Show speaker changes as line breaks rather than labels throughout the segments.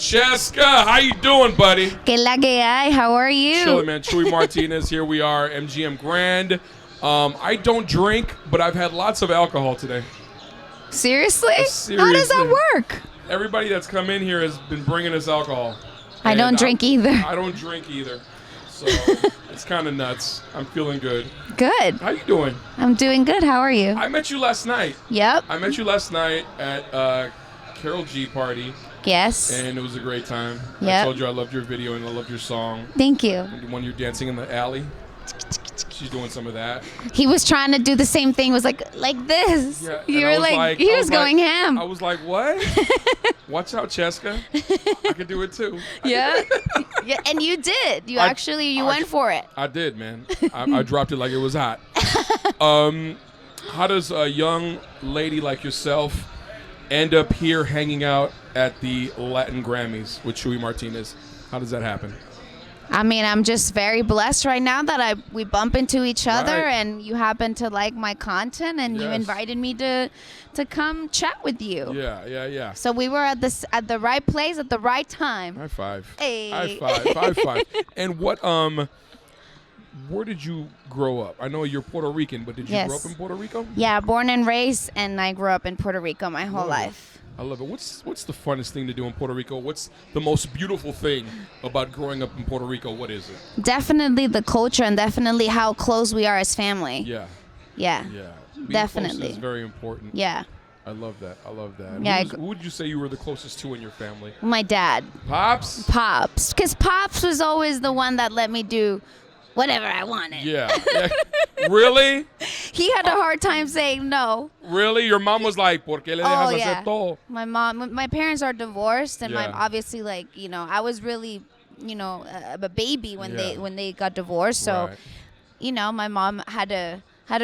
Chesca, how you doing, buddy?
Que la que hay? How are you?
Chilling, man. Chuey Martinez. Here we are, MGM Grand. I don't drink, but I've had lots of alcohol today.
Seriously?
Seriously.
How does that work?
Everybody that's come in here has been bringing us alcohol.
I don't drink either.
I don't drink either. So it's kind of nuts. I'm feeling good.
Good.
How you doing?
I'm doing good. How are you?
I met you last night.
Yep.
I met you last night at Carol G party.
Yes.
And it was a great time.
Yep.
I told you I loved your video and I loved your song.
Thank you.
When you're dancing in the alley. She's doing some of that.
He was trying to do the same thing. Was like this.
Yeah,
You were like he was going ham.
I was like, what? Watch out, Chesca. I could do it too.
Yeah. Yeah, and you did. You went for it.
I did, man. I dropped it like it was hot. How does a young lady like yourself end up here hanging out at the Latin Grammys with Chuey Martinez? How does that happen?
I mean, I'm just very blessed right now that we bump into each other,
Right.
and you happen to like my content, and you
Yes.
invited me to come chat with you.
Yeah.
So we were at the right place at the right time.
High five.
Hey.
High five. And where did you grow up? I know you're Puerto Rican, but did you
Yes.
grow up in Puerto Rico?
Yeah, born and raised, and I grew up in Puerto Rico my whole
Love it.
life.
I love it. What's the funnest thing to do in Puerto Rico? What's the most beautiful thing about growing up in Puerto Rico? What is it?
Definitely the culture, and definitely how close we are as family.
Yeah.
Yeah.
Being
Definitely.
close is very important.
Yeah.
I love that.
Yeah,
Who would you say you were the closest to in your family?
My dad.
Pops?
Pops. Because Pops was always the one that let me do whatever I wanted.
Yeah. Really?
He had a hard time saying no.
Really? Your mom was like, ¿por qué le dejas hacer todo?
My parents are divorced, and
Yeah.
obviously, like, I was really, a baby when
Yeah.
they got divorced. So,
Right.
my mom had to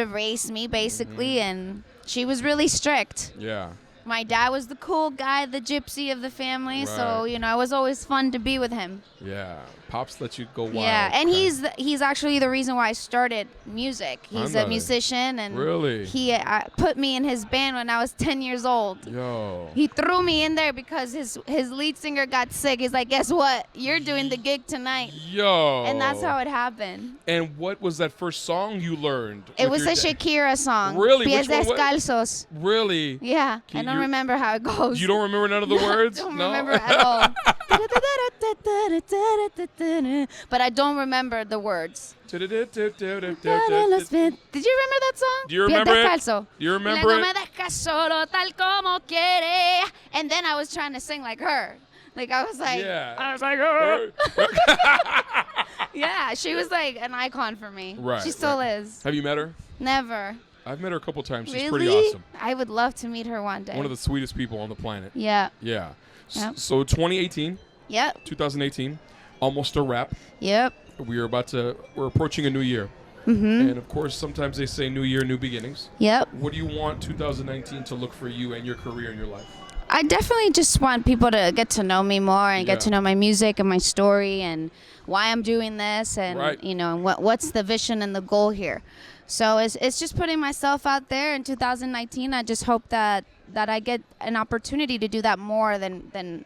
raise me basically, and she was really strict.
Yeah.
My dad was the cool guy, the gypsy of the family. So,
Right.
it was always fun to be with him.
Yeah. Pops let you go wild.
Yeah, and
Okay.
he's actually the reason why I started music. He's a
Ándale.
musician, and
Really?
he put me in his band when I was 10 years old.
Yo.
He threw me in there because his lead singer got sick. He's like, guess what? You're doing the gig tonight.
Yo.
And that's how it happened.
And what was that first song you learned?
It
with
was
your
a
dad?
Shakira song.
Really?
Pies
Which one was-
descalzos.
Really?
Yeah,
Can
I don't
you-
remember how it goes.
You don't remember none of the words?
I don't
No?
remember at all. But I don't remember the words. Did you remember that song?
Do you remember it?
Descalzo.
Do you remember
Y luego
it?
me deja solo tal como quiere. And then I was trying to sing like her. Like I was like,
Yeah.
yeah, she was like an icon for me.
Right,
She still
right.
is.
Have you met her?
Never.
I've met her a couple times. She's
Really?
pretty awesome.
I would love to meet her one day.
One of the sweetest people on the planet.
Yeah.
Yeah.
Yep.
So 2018,
Yep.
2018, almost a wrap.
Yep.
We're approaching a new year. And of course, sometimes they say new year, new beginnings.
Yep.
What do you want 2019 to look for you and your career and your life?
I definitely just want people to get to know me more and get
Yeah.
to know my music and my story and why I'm doing this and
Right.
what's the vision and the goal here. So it's just putting myself out there in 2019. I just hope that I get an opportunity to do that more than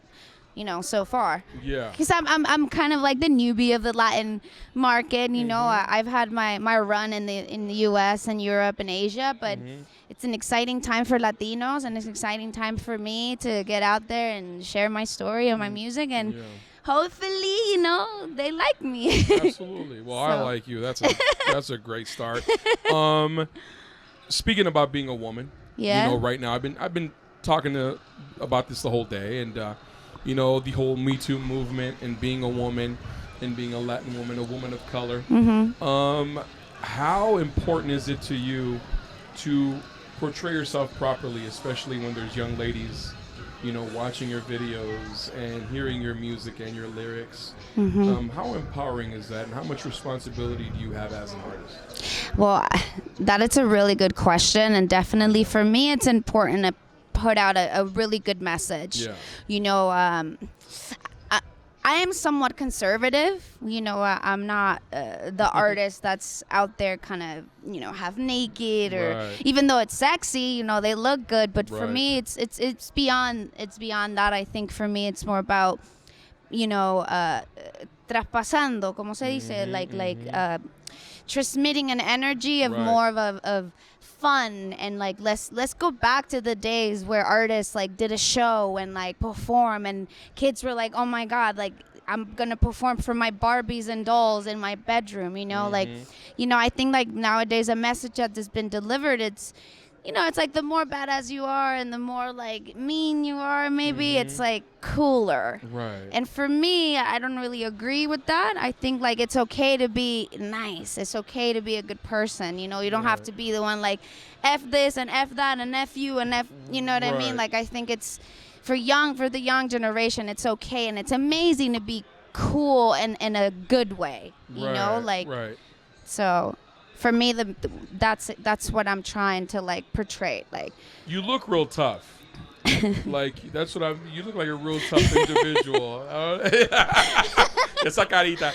so far.
Yeah.
Because I'm kind of like the newbie of the Latin market. I've had my run in the U.S. and Europe and Asia, but it's an exciting time for Latinos, and it's an exciting time for me to get out there and share my story and my music, and
Yeah.
hopefully, they like me.
Absolutely. Well, I like you. That's a great start. Speaking about being a woman,
Yeah.
right now I've been talking about this the whole day, and the whole Me Too movement and being a woman and being a Latin woman, a woman of color. How important is it to you to portray yourself properly, especially when there's young ladies, watching your videos and hearing your music and your lyrics? How empowering is that, and how much responsibility do you have as an artist?
Well, that is a really good question, and definitely for me, it's important to put out a really good message.
Yeah.
I am somewhat conservative. I'm not the artist that's out there kind of, half naked or
Right.
even though it's sexy, they look good. But for
Right.
me, it's beyond that. I think for me, it's more about traspasando, como se dice, transmitting an energy of more of fun, and like let's go back to the days where artists like did a show and like perform, and kids were like, oh my God, like I'm gonna perform for my Barbies and dolls in my bedroom, I think like nowadays a message that has been delivered, it's like the more badass you are and the more like mean you are, maybe it's like cooler.
Right.
And for me, I don't really agree with that. I think like it's okay to be nice. It's okay to be a good person. You don't have to be the one like F this and F that and F you and F, you know what I mean? Like I think it's for the young generation, it's okay and it's amazing to be cool and in a good way.
Right.
So for me, that's what I'm trying to like portray. Like
you look real tough. Like you look like a real tough individual. Esa carita.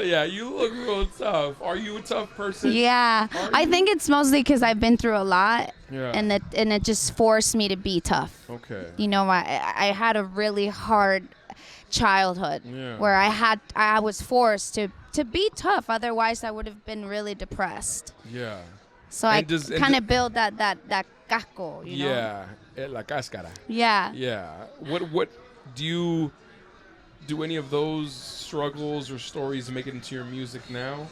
Yeah, you look real tough. Are you a tough person?
Yeah, I think it's mostly because I've been through a lot,
yeah,
and it just forced me to be tough.
Okay.
I had a really hard childhood where I was forced to be tough. Otherwise, I would have been really depressed.
Yeah.
So I kind of build that casco.
Yeah, la cáscara.
Yeah.
Yeah. What do you do? Any of those struggles or stories make it into your music now?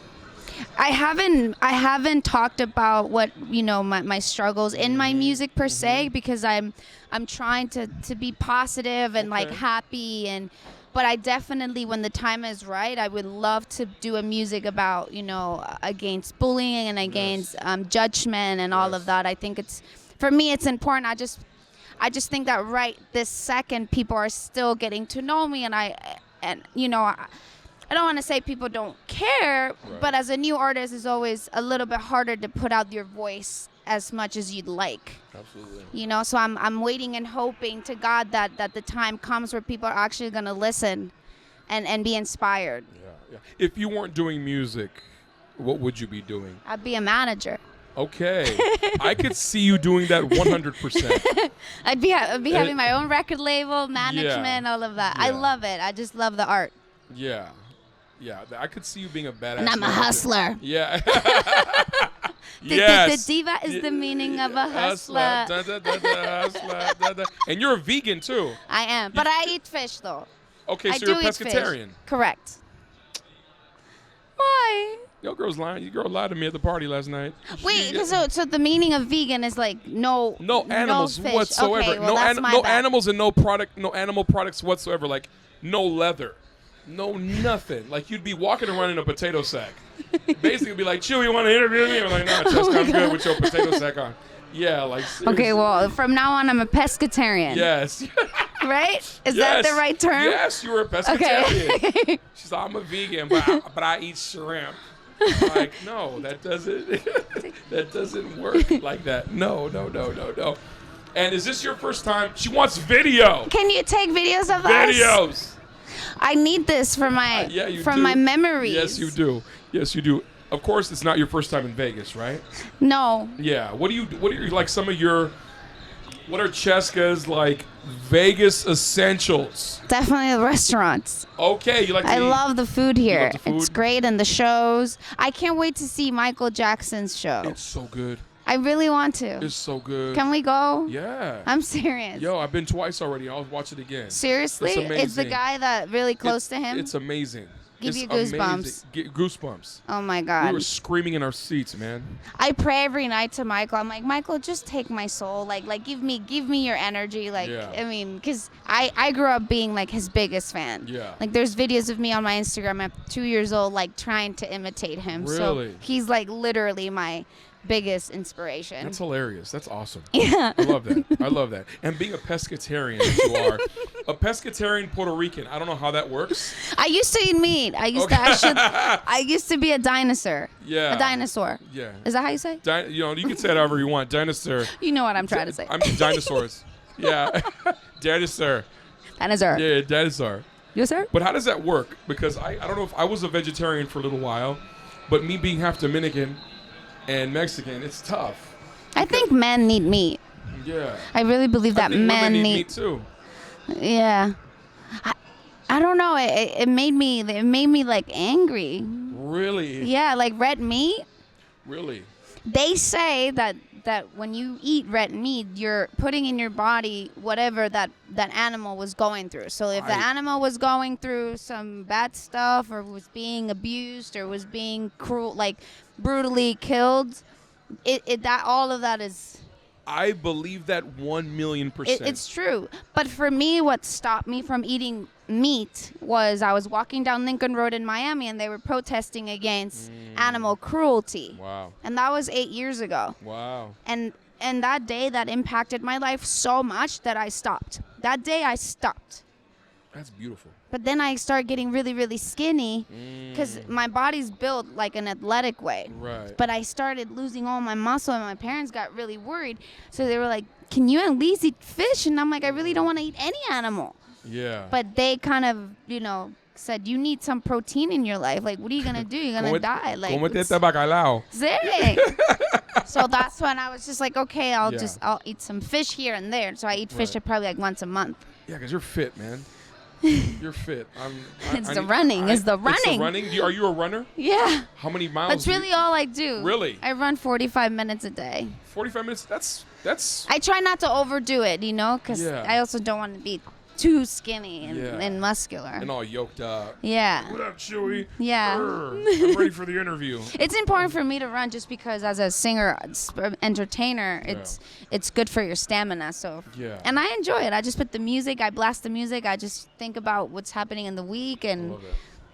I haven't talked about what my struggles in my music per se, because I'm trying to be positive and like happy, but I definitely, when the time is right, I would love to do a music about against bullying and against judgment and all of that. I think for me it's important. I just think that right this second people are still getting to know me, and I don't want to say people don't care, but as a new artist, it's always a little bit harder to put out your voice as much as you'd like.
Absolutely.
So I'm waiting and hoping to God that the time comes where people are actually going to listen and be inspired.
Yeah. If you weren't doing music, what would you be doing?
I'd be a manager.
Okay. I could see you doing that 100%.
I'd be having my own record label, management, all of that.
Yeah.
I love it. I just love the art.
Yeah. Yeah, I could see you being a badass.
And I'm a hustler.
Yeah.
The diva is the meaning of a hustler.
Hustler. And you're a vegan too.
I am, but I eat fish though.
Okay, so you're a pescatarian.
Correct. Why?
Yo, girl's lying. Your girl lied to me at the party last night.
Wait, so the meaning of vegan is like no
animals
fish.
whatsoever.
Okay, well,
no animals and no animal products whatsoever. Like no leather. No nothing. Like you'd be walking around in a potato sack. Basically be like, Chuey, you want to interview me? I'm like, nah, Chesca, I'm good with your potato sack on. Yeah, like seriously.
Okay, well, from now on I'm a pescatarian.
Yes.
Right? Is that the right term?
Yes, you're a pescatarian.
Okay.
She's like, I'm a vegan, but I eat shrimp. I'm like, no, that doesn't work like that. No. And is this your first time? She wants video.
Can you take videos of us?
Videos.
I need this for my my memories.
Yes, you do. Of course, it's not your first time in Vegas, right?
No.
Yeah. What are like some of your? What are Chesca's like Vegas essentials?
Definitely the restaurants.
Okay, you like.
I love the food here.
Love the food?
It's great, and the shows. I can't wait to see Michael Jackson's show.
It's so good.
I really want to.
It's so good.
Can we go?
Yeah.
I'm serious.
Yo, I've been twice already. I'll watch it again.
Seriously?
It's amazing.
It's the guy that really close to him?
It's amazing.
Give you goosebumps.
Goosebumps.
Oh my God.
We were screaming in our seats, man.
I pray every night to Michael. I'm like, Michael, just take my soul. Like give me your energy. Like,
yeah.
I mean, because I grew up being like his biggest fan.
Yeah.
Like there's videos of me on my Instagram at 2 years old, like trying to imitate him.
Really?
So he's like literally my biggest inspiration.
That's hilarious. That's awesome.
Yeah.
I love that. And being a pescatarian as you are, a pescatarian Puerto Rican, I don't know how that works.
I used to eat meat. I used to be a dinosaur.
Yeah.
A dinosaur.
Yeah.
Is that how you say?
You can say it however you want. Dinosaur.
You know what I'm trying to say.
I'm dinosaurs. Yeah. Dinosaur.
Dinosaur.
Yeah, dinosaur.
Yes, sir.
But how does that work? Because I don't know if I was a vegetarian for a little while, but me being half Dominican and Mexican, it's tough.
I think men need meat.
Yeah.
I really believe that men
women need
need
meat too.
Yeah. I don't know. It made me like angry.
Really?
Yeah, like red meat.
Really?
They say that when you eat red meat, you're putting in your body whatever that animal was going through. So if the animal was going through some bad stuff, or was being abused, or was being cruel, like brutally killed, that all of that is.
I believe that 1,000,000%.
It's true. But for me, what stopped me from eating meat was I was walking down Lincoln Road in Miami, and they were protesting against animal cruelty.
Wow.
And that was 8 years ago.
Wow.
And that day, that impacted my life so much that I stopped. That day, I stopped.
That's beautiful.
But then I started getting really, really skinny because my body's built like an athletic way.
Right.
But I started losing all my muscle, and my parents got really worried. So they were like, can you at least eat fish? And I'm like, I really don't want to eat any animal.
Yeah.
But they kind of, said, you need some protein in your life. Like, what are you going to do? You're going to die. Like,
Comete este bacalao.
So that's when I was just like, okay, I'll eat some fish here and there. So I eat fish probably like once a month.
Yeah, because you're fit, man. You're fit.
It's the running. It's the running.
Are you a runner?
Yeah.
How many miles?
That's really all I do.
Really?
I run 45 minutes a day.
45 minutes? That's.
I try not to overdo it, because I also don't want to be too skinny and muscular.
And all yoked up.
Yeah.
What up, Chuey?
Yeah.
I'm ready for the interview.
It's important for me to run just because as a singer, entertainer, it's good for your stamina. So and I enjoy it. I just put the music, I blast the music, I just think about what's happening in the week and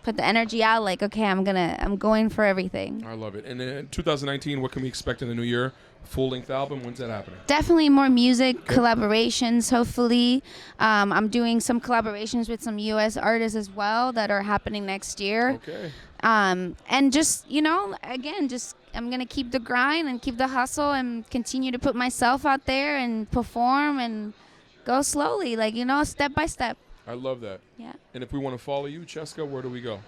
put the energy out like, okay, I'm going for everything.
I love it. And in 2019, what can we expect in the new year? Full-length album, when's that happening?
Definitely more music, collaborations, hopefully. I'm doing some collaborations with some U.S. artists as well that are happening next year.
Okay.
And just, again, I'm going to keep the grind and keep the hustle and continue to put myself out there and perform and go slowly, step by step.
I love that.
Yeah.
And if we want to follow you, Chesca, where do we go?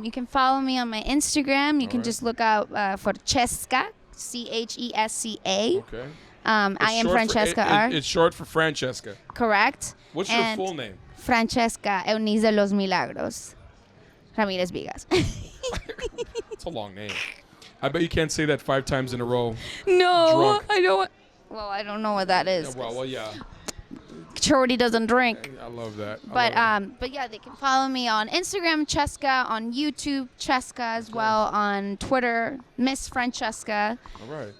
You can follow me on my Instagram. You can just look out for Chesca. Chesca.
Okay.
I am Francesca R.
It's short for Francesca.
Correct.
What's your full name?
Francesca Eunice de los Milagros Ramirez Vigas.
It's a long name. I bet you can't say that 5 times in a row.
No,
drunk.
I don't. Well, I don't know what that is.
Yeah, well, yeah.
Chorty doesn't drink.
I love that.
But yeah, they can follow me on Instagram, Chesca, on YouTube, Chesca as well, on Twitter, Miss Francesca.
All right.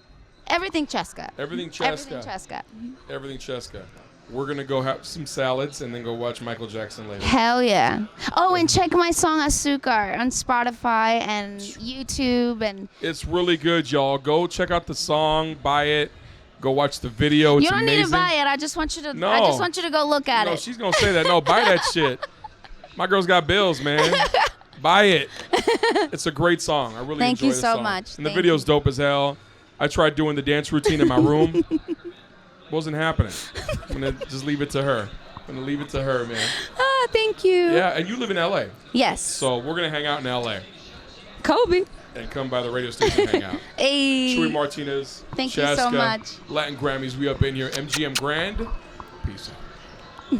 Everything Chesca.
Everything Chesca. Everything Chesca. We're going to go have some salads and then go watch Michael Jackson later.
Hell yeah. Oh, and check my song Azúcar on Spotify and YouTube. And
it's really good, y'all. Go check out the song, buy it. Go watch the video. It's
you don't
amazing.
need to buy it. I just want you to.
No.
I just want you to go look at it.
No, she's gonna say that. No, buy that shit. My girl's got bills, man. Buy it. It's a great song. I really
Thank
enjoy
you
the
so
song.
much.
And the video's dope as hell. I tried doing the dance routine in my room. Wasn't happening. I'm gonna just leave it to her. Man.
Ah, thank you.
Yeah, and you live in LA.
Yes.
So we're gonna hang out in LA.
Kobe.
And come by the radio station and hang out.
Hey.
Chuey Martinez.
Thank you so much.
Latin Grammys, we up in here. MGM Grand. Peace out.